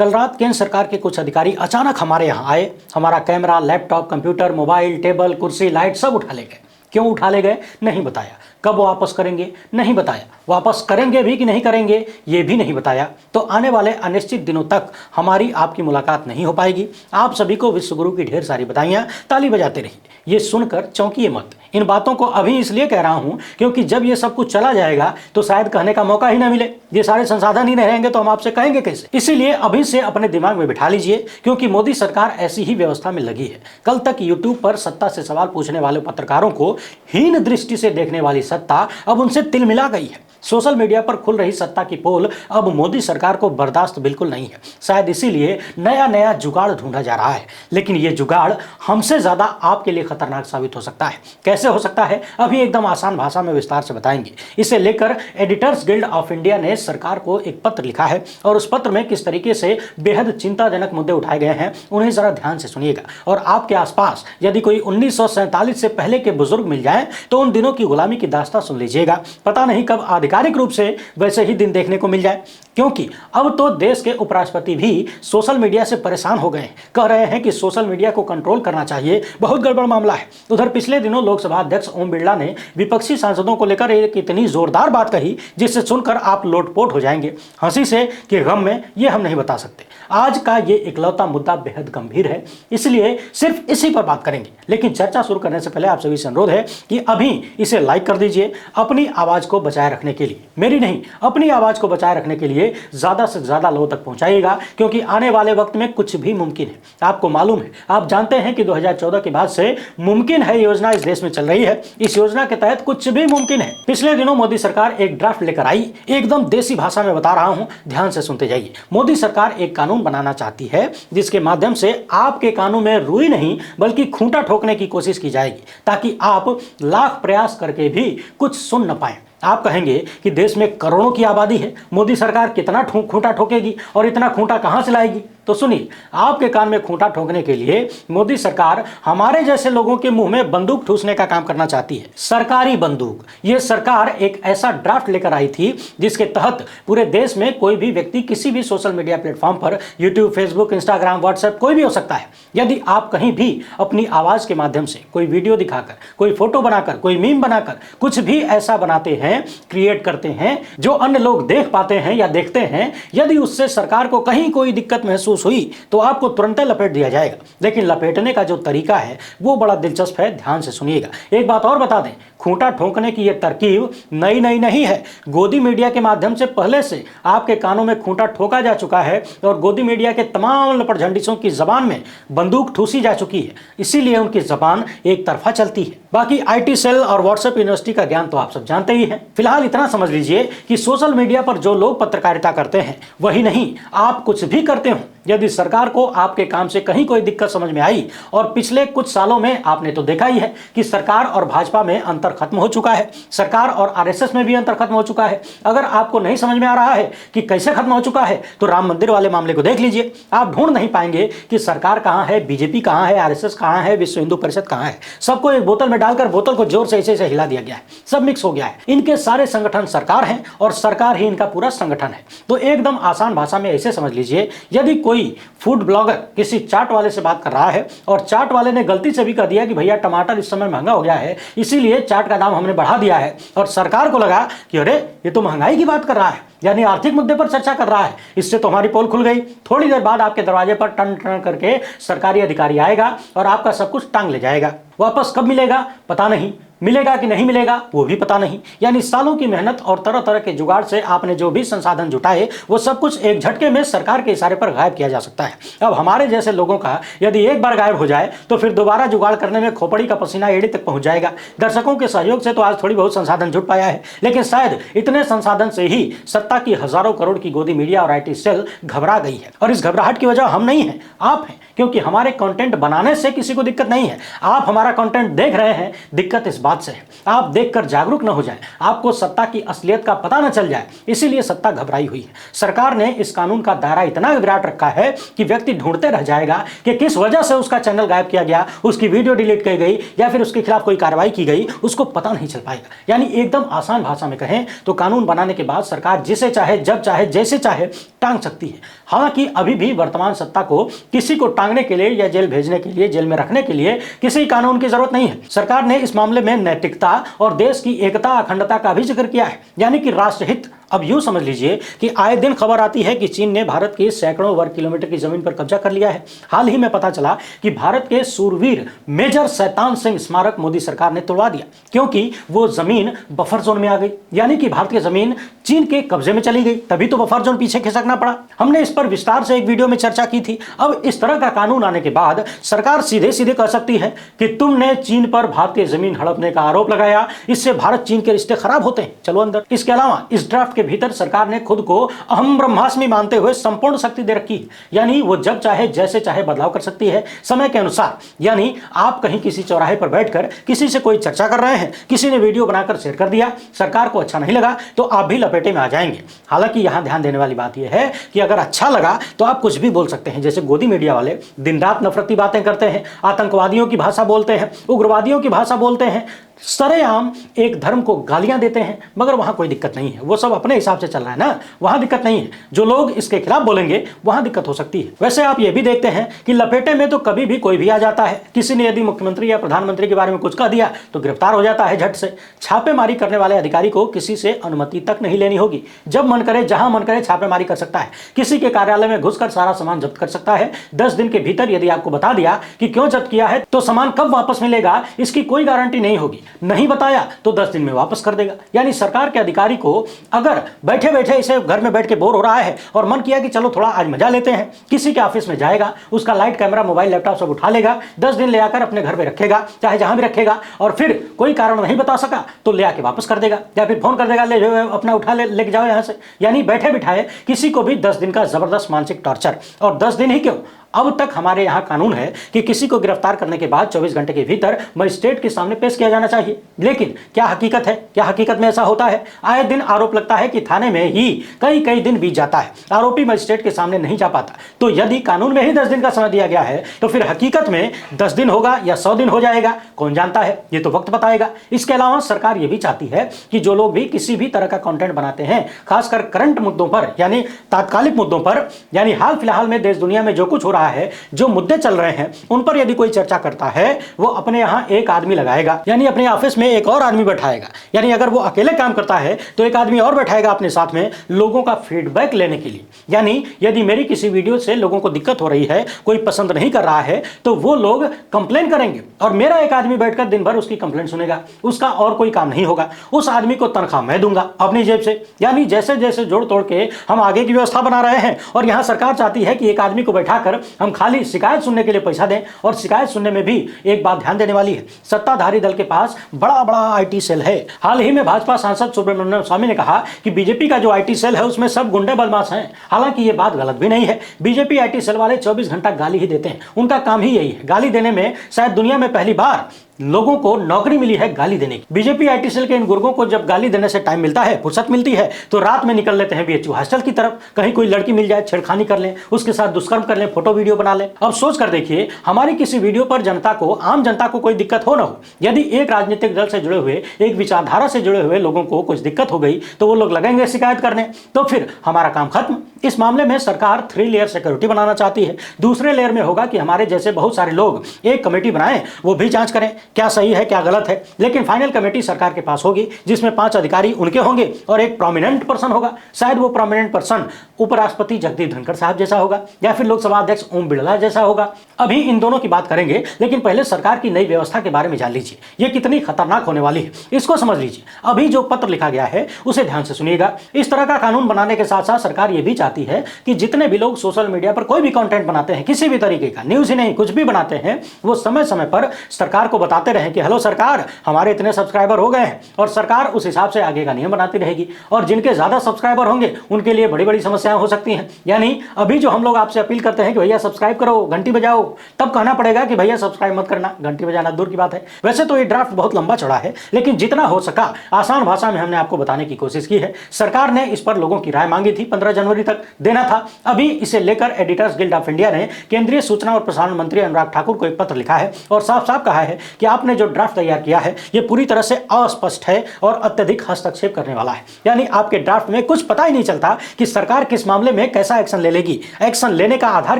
कल रात केंद्र सरकार के कुछ अधिकारी अचानक हमारे यहाँ आए, हमारा camera, laptop, computer, mobile, table, कुर्सी, लाइट सब उठा ले गए। क्यों उठा ले गए नहीं बताया, कब वापस करेंगे नहीं बताया, वापस करेंगे भी कि नहीं करेंगे ये भी नहीं बताया। तो आने वाले अनिश्चित दिनों तक हमारी आपकी मुलाकात नहीं हो पाएगी। आप सभी को विश्वगुरु की ढेर सारी बधाइयां, ताली बजाते रहिए। ये सुनकर चौंकिए मत। इन बातों को अभी इसलिए कह रहा हूं क्योंकि जब ये सब कुछ चला जाएगा तो शायद कहने का मौका ही ना मिले। ये सारे संसाधन ही नहीं रहेंगे तो हम आपसे कहेंगे कैसे। इसीलिए अभी से अपने दिमाग में बिठा लीजिए, क्योंकि मोदी सरकार ऐसी ही व्यवस्था में लगी है। कल तक यूट्यूब पर सत्ता से सवाल पूछने वाले पत्रकारों को हीन दृष्टि से देखने वाली सत्ता अब उनसे तिलमिला गई है। सोशल मीडिया पर खुल रही सत्ता की पोल अब मोदी सरकार को बर्दाश्त बिल्कुल नहीं है। शायद इसीलिए नया नया जुगाड़ ढूंढा जा रहा है, लेकिन ये जुगाड़ हमसे ज्यादा आपके लिए खतरनाक साबित हो सकता है। कैसे हो सकता है अभी एकदम आसान भाषा में विस्तार से बताएंगे। इसे लेकर एडिटर्स गिल्ड ऑफ इंडिया ने सरकार को एक पत्र लिखा है और उस पत्र में किस तरीके से बेहद चिंताजनक मुद्दे उठाए गए हैं उन्हें जरा ध्यान से सुनिएगा। और आपके आसपास यदि कोई 1947 से पहले के बुजुर्ग मिल जाए तो उन दिनों की गुलामी की दास्तां सुन लीजिएगा। पता नहीं कब आधिकारिक रूप से वैसे ही दिन देखने को मिल जाए, क्योंकि अब तो देश के उपराष्ट्रपति भी सोशल मीडिया से परेशान हो गए हैं। कह रहे हैं कि सोशल मीडिया को कंट्रोल करना चाहिए, बहुत गड़बड़ मामला है। उधर पिछले दिनों लोकसभा अध्यक्ष ओम बिरला ने विपक्षी सांसदों को लेकर एक इतनी जोरदार बात कही जिससे सुनकर आप लोटपोट हो जाएंगे हंसी से कि गम में, ये हम नहीं बता सकते। आज का ये इकलौता मुद्दा बेहद गंभीर है, इसलिए सिर्फ इसी पर बात करेंगे। लेकिन चर्चा शुरू करने से पहले आप सभी से अनुरोध है कि अभी इसे लाइक कर दीजिए अपनी आवाज को बचाए रखने के लिए। मेरी नहीं, अपनी आवाज को बचाए रखने के लिए ज्यादा से ज्यादा लोगों तक पहुंचाइएगा, क्योंकि आने वाले वक्त में कुछ भी मुमकिन है। आपको मालूम है, आप जानते हैं कि 2014 के बाद से मुमकिन है योजना इस देश में चल रही है। इस योजना के तहत कुछ भी मुमकिन है। पिछले दिनों मोदी सरकार एक ड्राफ्ट लेकर आई, एकदम देसी भाषा में बता रहा हूं, ध्यान से सुनते जाइए। मोदी सरकार एक कानून बनाना चाहती है जिसके माध्यम से आपके कानों में रुई नहीं बल्कि खूंटा ठोकने की कोशिश की जाएगी, ताकि आप लाख प्रयास करके भी कुछ सुन न पाए। आप कहेंगे कि देश में करोड़ों की आबादी है, मोदी सरकार कितना खूंटा ठोकेगी और इतना खूंटा कहां से लाएगी। तो सुनिए, आपके कान में खूंटा ठोकने के लिए मोदी सरकार हमारे जैसे लोगों के मुंह में बंदूक ठूसने का काम करना चाहती है, सरकारी बंदूक। यह सरकार एक ऐसा ड्राफ्ट लेकर आई थी जिसके तहत पूरे देश में कोई भी व्यक्ति किसी भी सोशल मीडिया प्लेटफॉर्म पर, यूट्यूब, फेसबुक, इंस्टाग्राम, व्हाट्सएप, कोई भी हो सकता है, यदि आप कहीं भी अपनी आवाज के माध्यम से कोई वीडियो दिखाकर, कोई फोटो बनाकर, कोई मीम बनाकर कुछ भी ऐसा बनाते हैं, क्रिएट करते हैं जो अन्य लोग देख पाते हैं या देखते हैं, यदि उससे सरकार को कहीं कोई दिक्कत महसूस हुई तो आपको तुरंत लपेट दिया जाएगा। लेकिन लपेटने का जो तरीका है वो बड़ा दिलचस्प है, ध्यान से सुनिएगा। एक बात और बता दें, खूंटा ठोकने की यह तरकीब नई नहीं है। गोदी मीडिया के माध्यम से पहले से आपके कानों में खूंटा ठोका जा चुका है और गोदी मीडिया के तमाम लपटझंडिसों की जबान में बंदूक ठूसी जा चुकी है, इसीलिए उनकी जबान एक तरफा चलती है। बाकी आईटी सेल और व्हाट्सएप यूनिवर्सिटी का ज्ञान तो आप सब जानते ही हैं। फिलहाल इतना समझ लीजिए कि सोशल मीडिया पर जो लोग पत्रकारिता करते हैं वही नहीं, आप कुछ भी करते हो, यदि सरकार को आपके काम से कहीं कोई दिक्कत समझ में आई, और पिछले कुछ सालों में आपने तो देखा ही है कि सरकार और भाजपा में अंतर खत्म हो चुका है, सरकार और आरएसएस में भी अंतर खत्म हो चुका है। अगर आपको नहीं समझ में आ रहा है कि कैसे खत्म हो चुका है तो राम मंदिर वाले मामले को देख लीजिए। आप ढूंढ नहीं पाएंगे कि सरकार कहां है, बीजेपी कहां है, आरएसएस कहां है, विश्व हिंदू परिषद कहां है। सबको एक बोतल में डालकर बोतल को जोर से ऐसे हिला दिया गया है, सब मिक्स हो गया है। इनके सारे संगठन सरकार है और सरकार ही इनका पूरा संगठन है। तो एकदम आसान भाषा में ऐसे समझ लीजिए, यदि कोई फूड ब्लॉगर किसी चाट वाले से बात कर रहा है और चाट वाले ने गलती से भी कह दिया कि भैया टमाटर इस समय महंगा हो गया है, इसीलिए चाट का दाम हमने बढ़ा दिया है, और सरकार को लगा कि अरे ये तो महंगाई की बात कर रहा है, यानी आर्थिक मुद्दे पर चर्चा कर रहा है, इससे तो हमारी पोल खुल गई। थोड़ी देर बाद आपके दरवाजे पर टन टन करके सरकारी अधिकारी आएगा और आपका सब कुछ टांग ले जाएगा। वापस कब मिलेगा पता नहीं, मिलेगा कि नहीं मिलेगा वो भी पता नहीं। यानी सालों की मेहनत और तरह तरह के जुगाड़ से आपने जो भी संसाधन जुटाए वो सब कुछ एक झटके में सरकार के इशारे पर गायब किया जा सकता है। अब हमारे जैसे लोगों का यदि एक बार गायब हो जाए तो फिर दोबारा जुगाड़ करने में खोपड़ी का पसीना एड़ी तक पहुंच जाएगा। दर्शकों के सहयोग से तो आज थोड़ी बहुत संसाधन जुट पाया है, लेकिन शायद इतने संसाधन से ही सत्ता की हजारों करोड़ की गोदी मीडिया और आईटी सेल घबरा गई है। और इस घबराहट की वजह हम नहीं है, आप हैं, क्योंकि हमारे कंटेंट बनाने से किसी को दिक्कत नहीं है। आप हमारा कंटेंट देख रहे हैं, दिक्कत इस बात बाद से है। आप देखकर जागरूक न हो जाए, आपको सत्ता की असलियत का पता न चल जाए, इसीलिए सत्ता घबराई हुई है। सरकार ने इस कानून का दायरा इतना विराट रखा है कि व्यक्ति ढूंढते रह जाएगा कि किस वजह से उसका चैनल गायब किया गया, उसकी वीडियो डिलीट की गई या फिर उसके खिलाफ कोई कार्रवाई की गई, उसको पता नहीं चल पाएगा। यानी एकदम आसान भाषा में कहें तो कानून बनाने के बाद सरकार जिसे चाहे, जब चाहे, जैसे चाहे टांग सकती है। हालांकि अभी भी वर्तमान सत्ता को किसी को टांगने के लिए या जेल भेजने के लिए, जेल में रखने के लिए किसी कानून की जरूरत नहीं है। सरकार ने इस मामले में नैतिकता और देश की एकता, अखंडता का भी जिक्र किया है, यानी कि राष्ट्रहित। अब यूं समझ लीजिए कि आए दिन खबर आती है कि चीन ने भारत की सैकड़ों वर्ग किलोमीटर की जमीन पर कब्जा कर लिया है। हाल ही में पता चला कि भारत के सूरवीर मेजर शैतान सिंह स्मारक मोदी सरकार ने तोड़वा दिया, क्योंकि वो जमीन बफर जोन में आ गई, यानी कि भारत की जमीन चीन के कब्जे में चली गई, तभी तो बफर जोन पीछे खिसकना पड़ा। हमने इस पर विस्तार से एक वीडियो में चर्चा की थी। अब इस तरह का कानून आने के बाद सरकार सीधे सीधे कह सकती है कि तुमने चीन पर भारतीय जमीन हड़पने का आरोप लगाया, इससे भारत चीन के रिश्ते खराब होते हैं, चलो अंदर। इसके अलावा इस ड्राफ्ट के भीतर सरकार ने खुद को अहम ब्रह्मास्मि मानते हुए संपूर्ण शक्ति दे रखी है, यानी वो जब चाहे, जैसे चाहे बदलाव कर सकती है समय के अनुसार। यानी आप कहीं किसी चौराहे पर बैठकर किसी से कोई चर्चा कर रहे हैं, किसी ने वीडियो बनाकर शेयर कर दिया, सरकार को अच्छा नहीं लगा तो आप भी लपेटे में आ जाएंगे। हालांकि यहां ध्यान देने वाली बात यह है कि अगर अच्छा लगा तो आप कुछ भी बोल सकते हैं। जैसे गोदी मीडिया वाले दिन रात नफरती बातें करते हैं, आतंकवादियों की भाषा बोलते हैं, उग्रवादियों की भाषा बोलते हैं, सरेआम एक धर्म को गालियां देते हैं, मगर वहां कोई दिक्कत नहीं है, वो सब अपने हिसाब से चल रहा है ना, वहां दिक्कत नहीं है। जो लोग इसके खिलाफ बोलेंगे वहां दिक्कत हो सकती है। वैसे आप ये भी देखते हैं कि लपेटे में तो कभी भी कोई भी आ जाता है। किसी ने यदि मुख्यमंत्री या प्रधानमंत्री के बारे में कुछ कह दिया तो गिरफ्तार हो जाता है झट से। छापेमारी करने वाले अधिकारी को किसी से अनुमति तक नहीं लेनी होगी, जब मन करे, जहां मन करे छापेमारी कर सकता है। किसी के कार्यालय में घुसकर सारा सामान जब्त कर सकता है। 10 दिन के भीतर यदि आपको बता दिया कि क्यों जब्त किया है तो सामान कब वापस मिलेगा इसकी कोई गारंटी नहीं होगी। नहीं बताया तो 10 दिन में वापस कर देगा। यानी सरकार के अधिकारी को अगर बैठे बैठे इसे घर में बैठ के बोर हो रहा है और मन किया कि चलो थोड़ा आज मजा लेते हैं, किसी के ऑफिस में जाएगा, उसका लाइट, कैमरा, मोबाइल, लैपटॉप सब उठा लेगा, 10 दिन ले आकर अपने घर पे रखेगा, चाहे जहां भी रखेगा, और फिर कोई कारण नहीं बता सका तो ले आके वापस कर देगा या फिर फोन कर देगा, ले जाओ अपना उठा लेके जाओ यहां से। यानी बैठे बिठाए किसी को भी 10 दिन का जबरदस्त मानसिक टॉर्चर। और 10 दिन ही क्यों, अब तक हमारे यहां कानून है कि किसी को गिरफ्तार करने के बाद 24 घंटे के भीतर मजिस्ट्रेट के सामने पेश किया जाना चाहिए। लेकिन क्या हकीकत है, क्या हकीकत में ऐसा होता है? आए दिन आरोप लगता है कि थाने में ही कई दिन बीत जाता है, आरोपी मजिस्ट्रेट के सामने नहीं जा पाता। तो यदि कानून में ही 10 दिन का समय दिया गया है तो फिर हकीकत में 10 दिन होगा या 100 दिन हो जाएगा, कौन जानता है, ये तो वक्त बताएगा। इसके अलावा सरकार ये भी चाहती है कि जो लोग भी किसी भी तरह का कंटेंट बनाते हैं, खासकर करंट मुद्दों पर, यानी तात्कालिक मुद्दों पर, यानी हाल फिलहाल में देश दुनिया में जो कुछ हो रहा है, जो मुद्दे चल रहे हैं, उन पर यदि कोई चर्चा करता है वो अपने यहां एक आदमी लगाएगा, यानी अपने ऑफिस में एक और आदमी बैठाएगा। यानी अगर वो अकेले काम करता है तो एक आदमी और बैठाएगा अपने साथ में लोगों का फीडबैक लेने के लिए। यानी यदि मेरी किसी वीडियो से लोगों को दिक्कत हो रही है, कोई पसंद नहीं कर रहा है, तो वो लोग कंप्लेन करेंगे और मेरा एक आदमी बैठकर दिन भर उसकी कंप्लेंट सुनेगा, उसका और कोई काम नहीं होगा। उस आदमी को तनख्वाह मैं दूंगा अपनी जेब से। यानी जैसे जैसे जोड़ तोड़ के हम आगे की व्यवस्था बना रहे हैं। और यहां सरकार चाहती है कि एक आदमी को बैठाकर हम खाली शिकायत सुनने के लिए पैसा दें। और शिकायत सुनने में भी एक बात ध्यान देने वाली है, सत्ताधारी दल के पास बड़ा बड़ा आईटी सेल है। हाल ही में भाजपा सांसद सुब्रमण्यम स्वामी ने कहा कि बीजेपी का जो आईटी सेल है उसमें सब गुंडे बदमाश हैं। हालांकि ये बात गलत भी नहीं है। बीजेपी आईटी सेल वाले 24 घंटा गाली ही देते हैं, उनका काम ही यही है, गाली देने में। शायद दुनिया में पहली बार लोगों को नौकरी मिली है गाली देने की। बीजेपी आईटी सेल के इन गुर्गों को जब गाली देने से टाइम मिलता है, फुर्सत मिलती है, तो रात में निकल लेते हैं बीएचयू हॉस्टल की तरफ। कहीं कोई लड़की मिल जाए, छेड़खानी कर लें, उसके साथ दुष्कर्म कर लें, फोटो वीडियो बना लें। अब सोच कर देखिए, हमारी किसी वीडियो पर जनता को, आम जनता को कोई दिक्कत हो ना हो, यदि एक राजनीतिक दल से जुड़े हुए, एक विचारधारा से जुड़े हुए लोगों को कुछ दिक्कत हो गई तो वो लोग लगेंगे शिकायत करने, तो फिर हमारा काम खत्म। इस मामले में सरकार 3 लेयर सिक्योरिटी बनाना चाहती है। दूसरे लेयर में होगा कि हमारे जैसे बहुत सारे लोग एक कमेटी बनाएं, वो भी जांच करें क्या सही है क्या गलत है। लेकिन फाइनल कमेटी सरकार के पास होगी, जिसमें 5 अधिकारी उनके होंगे और एक प्रोमिनेंट पर्सन होगा। शायद वो प्रोमिनेंट पर्सन उपराष्ट्रपति जगदीप धनखड़ साहब जैसा होगा या फिर लोकसभा अध्यक्ष ओम बिड़ला जैसा होगा। अभी इन दोनों की बात करेंगे, लेकिन पहले सरकार की नई व्यवस्था के बारे में जान लीजिए। ये कितनी खतरनाक होने वाली है, इसको समझ लीजिए। अभी जो पत्र लिखा गया है उसे ध्यान से सुनिएगा। इस तरह का कानून बनाने के साथ साथ सरकार ये भी चाहती है कि जितने भी लोग सोशल मीडिया पर कोई भी कंटेंट बनाते हैं, किसी भी तरीके का, न्यूज ही नहीं कुछ भी बनाते हैं, वो समय समय पर सरकार को बता बताते रहें कि हेलो सरकार, हमारे इतने सब्सक्राइबर हो गए हैं, और सरकार उस हिसाब से आगे का नियम बनाती रहेगी। और जिनके ज्यादा सब्सक्राइबर होंगे उनके लिए बड़ी बड़ी समस्याएं हो सकती हैं। यानी अभी जो हम लोग आपसे अपील करते हैं कि भैया सब्सक्राइब करो, घंटी बजाओ, तब कहना पड़ेगा कि भैया सब्सक्राइब मत करना, घंटी बजाना दूर की बात है। वैसे तो ये ड्राफ्ट बहुत लंबा चौड़ा है, लेकिन जितना हो सका आसान भाषा में हमने आपको बताने की कोशिश की है। सरकार ने इस पर लोगों की राय मांगी थी, 15 जनवरी तक देना था। अभी इसे लेकर एडिटर्स गिल्ड ऑफ इंडिया ने केंद्रीय सूचना और प्रसारण मंत्री अनुराग ठाकुर को एक पत्र लिखा है और साफ साफ कहा है कि आपने जो ड्राफ्ट तैयार किया है ये पूरी तरह से अस्पष्ट है और अत्यधिक हस्तक्षेप करने वाला है। यानी आपके ड्राफ्ट में कुछ पता ही नहीं चलता कि सरकार किस मामले में कैसा एक्शन ले लेगी, एक्शन लेने का आधार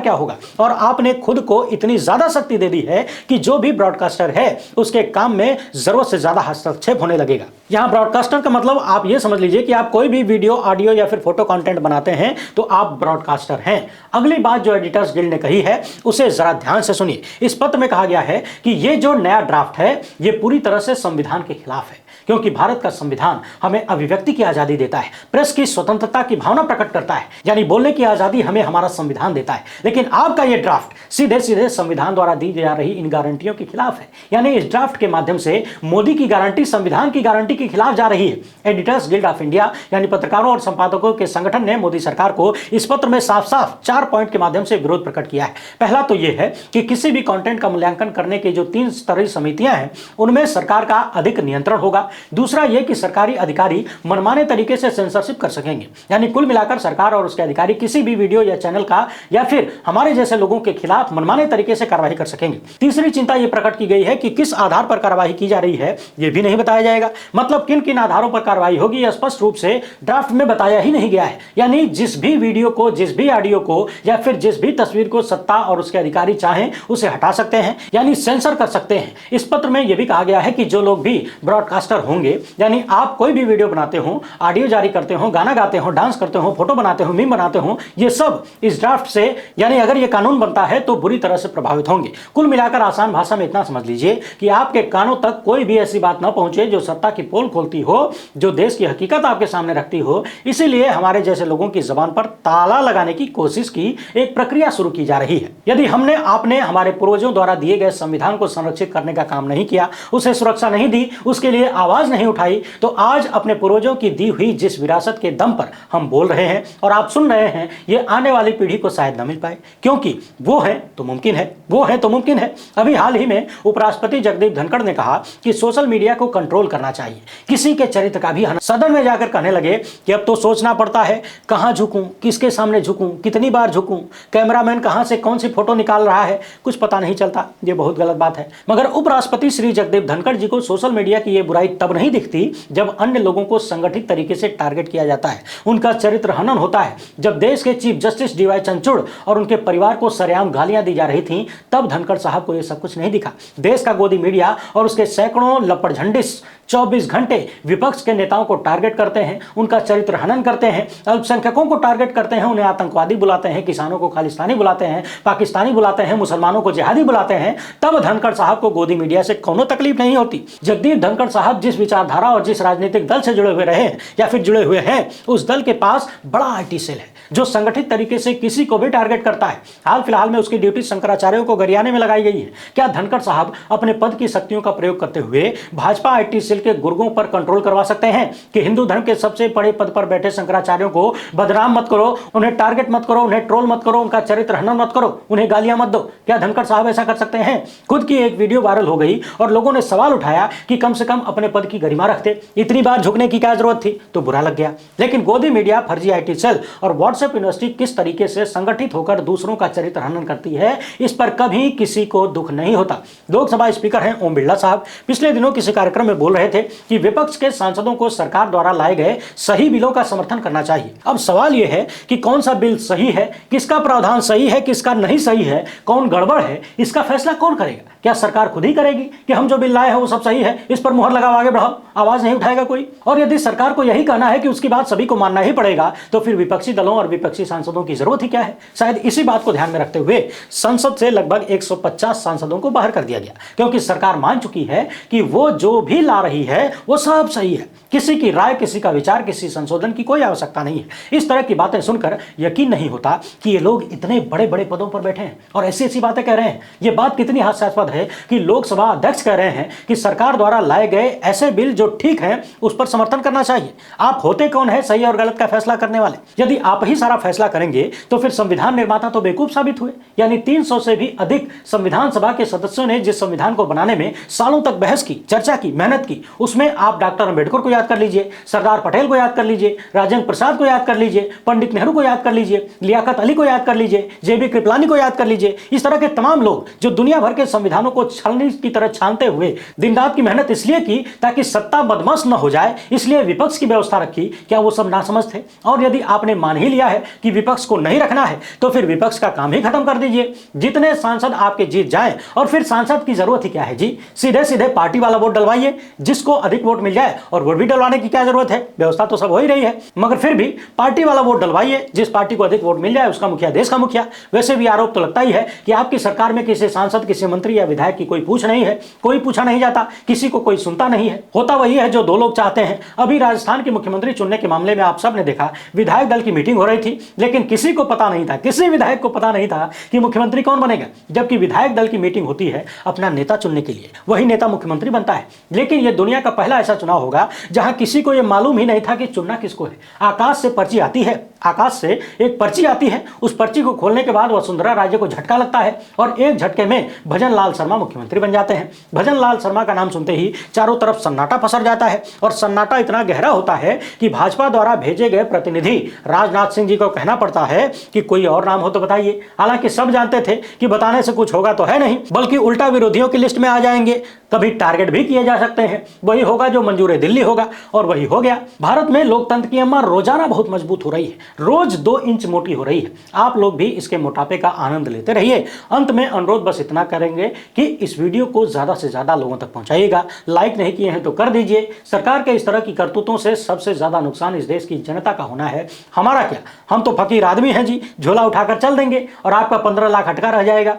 क्या होगा, और आपने खुद को इतनी ज्यादा शक्ति दे दी है कि जो भी ब्रॉडकास्टर है उसके काम में जरूरत से ज्यादा हस्तक्षेप होने लगेगा। यहां ब्रॉडकास्टर का मतलब आप ये समझ लीजिए कि आप कोई भी वीडियो, ऑडियो या फिर फोटो कंटेंट बनाते हैं तो आप ब्रॉडकास्टर हैं। अगली बात जो एडिटर्स गिल्ड ने कही है उसे जरा ध्यान से सुनिए। इस पत्र में कहा गया है कि ये जो नया ड्राफ्ट है ये पूरी तरह से संविधान के खिलाफ है, क्योंकि भारत का संविधान हमें अभिव्यक्ति की आजादी देता है, प्रेस की स्वतंत्रता की भावना प्रकट करता है, यानी बोलने की आजादी हमें हमारा संविधान देता है। लेकिन आपका यह ड्राफ्ट सीधे सीधे संविधान द्वारा दी जा रही इन गारंटियों के खिलाफ है। यानी इस ड्राफ्ट के माध्यम से मोदी की गारंटी संविधान की गारंटी के खिलाफ जा रही है। एडिटर्स गिल्ड ऑफ इंडिया यानी पत्रकारों और संपादकों के संगठन ने मोदी सरकार को इस पत्र में साफ साफ 4 पॉइंट के माध्यम से विरोध प्रकट किया है। पहला तो यह है कि किसी भी कंटेंट का मूल्यांकन करने की जो 3 स्तरीय समितियां हैं उनमें सरकार का अधिक नियंत्रण होगा। दूसरा यह कि सरकारी अधिकारी मनमाने तरीके से सेंसरशिप कर सकेंगे, यानी कुल मिलाकर सरकार और उसके अधिकारी किसी भी वीडियो या चैनल का या फिर हमारे जैसे लोगों के खिलाफ मनमाने तरीके से कार्रवाई कर सकेंगे। तीसरी चिंता यह प्रकट की गई है कि किस आधार पर कार्रवाई की जा रही है यह भी नहीं बताया जाएगा, मतलब किन किन आधारों पर कार्रवाई होगी स्पष्ट रूप से ड्राफ्ट में बताया ही नहीं गया है। यानी जिस भी वीडियो को, जिस भी ऑडियो को या फिर जिस भी तस्वीर को सत्ता और उसके अधिकारी चाहें उसे हटा सकते हैं, यानी सेंसर कर सकते हैं। इस पत्र में यह भी कहा गया है कि जो लोग भी ब्रॉडकास्टर होंगे, यानी आप कोई भी वीडियो बनाते हो, ऑडियो जारी करते हो, गाना गाते हो, डांस करते हो, फोटो बनाते हो, मीम बनाते हो, ये सब इस ड्राफ्ट से, यानी अगर ये कानून बनता है तो बुरी तरह से प्रभावित होंगे। कुल मिलाकर आसान भाषा में इतना समझ लीजिए कि आपके कानों तक कोई भी ऐसी बात ना पहुंचे जो सत्ता की पोल खोलती हो, जो देश की हकीकत आपके सामने रखती हो। इसीलिए हमारे जैसे लोगों की जबान पर ताला लगाने की कोशिश की एक प्रक्रिया शुरू की जा रही है। यदि हमने, आपने हमारे पूर्वजों द्वारा दिए गए संविधान को संरक्षित करने का काम नहीं किया, उसे सुरक्षा नहीं दी, उसके लिए आवाज नहीं उठाई, तो आज अपने पूर्वजों की दी हुई जिस विरासत के दम पर हम बोल रहे हैं और आप सुन रहे हैं, ये आने वाली पीढ़ी को शायद न मिल पाए, क्योंकि वो है तो मुमकिन है, वो है तो मुमकिन है। अभी हाल ही में उपराष्ट्रपति जगदीप धनखड़ ने कहा कि सोशल मीडिया को कंट्रोल करना चाहिए, किसी के चरित्र का भी। सदन में जाकर कहने लगे कि अब तो सोचना पड़ता है कहां झुकूं, किसके सामने झुकूं, कितनी बार झुकूं, कैमरामैन कहां से कौन सी फोटो निकाल रहा है, कुछ पता नहीं चलता। ये बहुत गलत बात है। मगर उपराष्ट्रपति श्री जगदीप धनखड़ जी को सोशल मीडिया की ये बुराई तब नहीं दिखती जब अन्य लोगों को संगठित तरीके से टारगेट किया जाता है, उनका चरित्र हनन होता है। जब देश के चीफ जस्टिस डीवाई चंद्रचूड़ और उनके परिवार को सरेआम गालियां दी जा रही थी, तब धनखड़ साहब को यह सब कुछ नहीं दिखा। देश का गोदी मीडिया और उसके सैकड़ों लपड़झंडिस 24 घंटे विपक्ष के नेताओं को टारगेट करते हैं, उनका चरित्र हनन करते हैं, अल्पसंख्यकों को टारगेट करते हैं, उन्हें आतंकवादी बुलाते हैं, किसानों को खालिस्तानी बुलाते हैं, पाकिस्तानी बुलाते हैं, मुसलमानों को जिहादी बुलाते हैं। तब धनखड़ साहब को गोदी मीडिया से कोनो तकलीफ नहीं होती। जगदीप धनखड़ साहब जिस विचारधारा और जिस राजनीतिक दल से जुड़े हुए रहे या फिर जुड़े हुए हैं, उस दल के पास बड़ा आईटी सेल है जो संगठित तरीके से किसी को भी टारगेट करता है। हाल फिलहाल में उसकी ड्यूटी शंकराचार्यों को गरियाने में लगाई गई है। क्या धनखड़ साहब अपने पद की शक्तियों का प्रयोग करते हुए भाजपा आईटी सेल के गुर्गों पर कंट्रोल करवा सकते हैं कि हिंदू धर्म के सबसे बड़े पद पर बैठे शंकराचार्यों को बदनाम मत करो, उन्हें टारगेट मत करो, उन्हें ट्रोल मत करो, उनका चरित्र हनन मत करो, उन्हें गालियां मत दो? क्या धनखड़ साहब ऐसा कर सकते हैं? खुद की एक वीडियो वायरल हो गई और लोगों ने सवाल उठाया कि कम से कम अपने पद की गरिमा रखते, इतनी बार झुकने की क्या जरूरत थी? तो बुरा लग गया। लेकिन गोदी मीडिया, फर्जी आईटी सेल और व्हाट्सएप यूनिवर्सिटी किस तरीके से संगठित होकर दूसरों का चरित्र हनन करती है, इस पर कभी किसी को दुख नहीं होता। लोकसभा स्पीकर हैं ओम बिरला साहब पिछले दिनों किसी कार्यक्रम में बोल रहे थे कि विपक्ष के सांसदों को सरकार द्वारा लाए गए सही बिलों का समर्थन करना चाहिए। अब सवाल यह है कि कौन सा बिल सही है, किसका प्रावधान सही है, किसका नहीं सही है, कौन गड़बड़ है, इसका फैसला कौन करेगा? क्या सरकार खुद ही करेगी कि हम जो बिल लाए हैं वो सब सही है, इस पर मुहर लगाओ, आगे बढ़ाओ? आवाज नहीं उठाएगा कोई। और यदि सरकार को यही कहना है कि उसकी बात सभी को मानना ही पड़ेगा, तो फिर विपक्षी दलों और विपक्षी सांसदों की जरूरत ही क्या है। शायद इसी बात को ध्यान में रखते हुए संसद से लगभग 150 सांसदों को बाहर कर दिया गया, क्योंकि सरकार मान चुकी है कि वो जो भी ला रही है वो सब सही है। किसी की राय, किसी का विचार, किसी संशोधन की कोई आवश्यकता नहीं है। इस तरह की बातें सुनकर यकीन नहीं होता कि ये लोग इतने बड़े बड़े पदों पर बैठे हैं और ऐसी ऐसी बातें कह रहे हैं। ये बात कितनी हास्यास्पद है कि लोकसभा अध्यक्ष कह रहे हैं कि सरकार द्वारा लाए गए ऐसे बिल जो ठीक हैं उस पर समर्थन करना चाहिए। आप होते कौन है सही और गलत का फैसला करने वाले? यदि आप ही सारा फैसला करेंगे तो फिर संविधान निर्माता तो बेवकूफ साबित हुए। यानी 300 से भी अधिक संविधान सभा के सदस्यों ने जिस संविधान को बनाने में सालों तक बहस की, चर्चा की, मेहनत की, उसमें आप डॉक्टर अंबेडकर को याद कर लीजिए, सरदार पटेल को याद कर लीजिए, राजेंद्र प्रसाद को याद कर लीजिए, पंडित नेहरू को याद कर लीजिए, लियाकत अली को याद कर लीजिए, जेबी कृपलानी को याद कर लीजिए। इस तरह के तमाम लोग जो दुनिया भर के संविधानों को छलनी की तरह छानते हुए दिन रात की मेहनत इसलिए की ताकि सत्ता बदमाश न हो जाए, इसलिए विपक्ष की व्यवस्था रखी। क्या वो सब नासमझ थे? और यदि आपने मान ही लिया है कि विपक्ष को नहीं रखना है तो फिर विपक्ष का काम ही खत्म कर दीजिए। जितने सांसद आपके जीत जाएं, और फिर सांसद की जरूरत ही क्या है जी? सीधे सीधे पार्टी वाला वोट डलवाइए, जिसको अधिक वोट मिल जाए। और वोट भी डलवाने की क्या जरूरत है, व्यवस्था तो सब हो ही रही है। मगर फिर भी पार्टी वाला वोट डलवाइए, जिस पार्टी को अधिक वोट मिल जाए उसका मुखिया देश का मुखिया। वैसे भी आरोप तो लगता ही है कि आपकी सरकार में किसी सांसद, किसी मंत्री या विधायक की कोई पूछ नहीं है, कोई पूछा नहीं जाता, किसी को कोई सुनता नहीं है। होता वही है जो दो लोग चाहते हैं। अभी राजस्थान के मुख्यमंत्री चुनने के मामले में आप सब ने देखा, विधायक दल की मीटिंग हो रही थी, लेकिन किसी को पता नहीं था, किसी विधायक को पता नहीं था कि मुख्यमंत्री कौन बनेगा। जबकि विधायक दल की मीटिंग होती है अपना नेता चुनने के लिए, वही नेता मुख्यमंत्री बनता है। लेकिन यह दुनिया का पहला ऐसा चुनाव होगा जहां किसी को यह मालूम ही नहीं था कि चुनना किसको है। आकाश से पर्ची आती है, आकाश से एक पर्ची आती है, उस पर्ची को खोलने के बाद वसुंधरा राजे को झटका लगता है और एक झटके में भजन लाल शर्मा मुख्यमंत्री बन जाते हैं। भजन लाल शर्मा का नाम सुनते ही चारों तरफ सन्नाटा पसर जाता है और सन्नाटा इतना गहरा होता है कि भाजपा द्वारा भेजे गए प्रतिनिधि राजनाथ सिंह जी को कहना पड़ता है कि कोई और नाम हो तो बताइए। हालांकि सब जानते थे कि बताने से कुछ होगा तो है नहीं, बल्कि उल्टा विरोधियों की लिस्ट में आ जाएंगे। कभी टारगेट भी किए जा सकते हैं। वही होगा जो मंजूर दिल्ली होगा, और वही हो गया। भारत में लोकतंत्र की अम्मा रोजाना बहुत मजबूत हो रही है, रोज 2 इंच मोटी हो रही है। आप लोग भी इसके मोटापे का आनंद लेते रहिए। अंत में अनुरोध बस इतना करेंगे कि इस वीडियो को ज्यादा से ज्यादा लोगों तक पहुंचाइएगा। लाइक नहीं किए हैं तो कर दीजिए। सरकार के इस तरह की करतूतों से सबसे ज्यादा नुकसान इस देश की जनता का होना है, हमारा क्या। हम तो फकीर आदमी हैं जी, झोला उठाकर चल देंगे और आपका 15 लाख अटका रह जाएगा।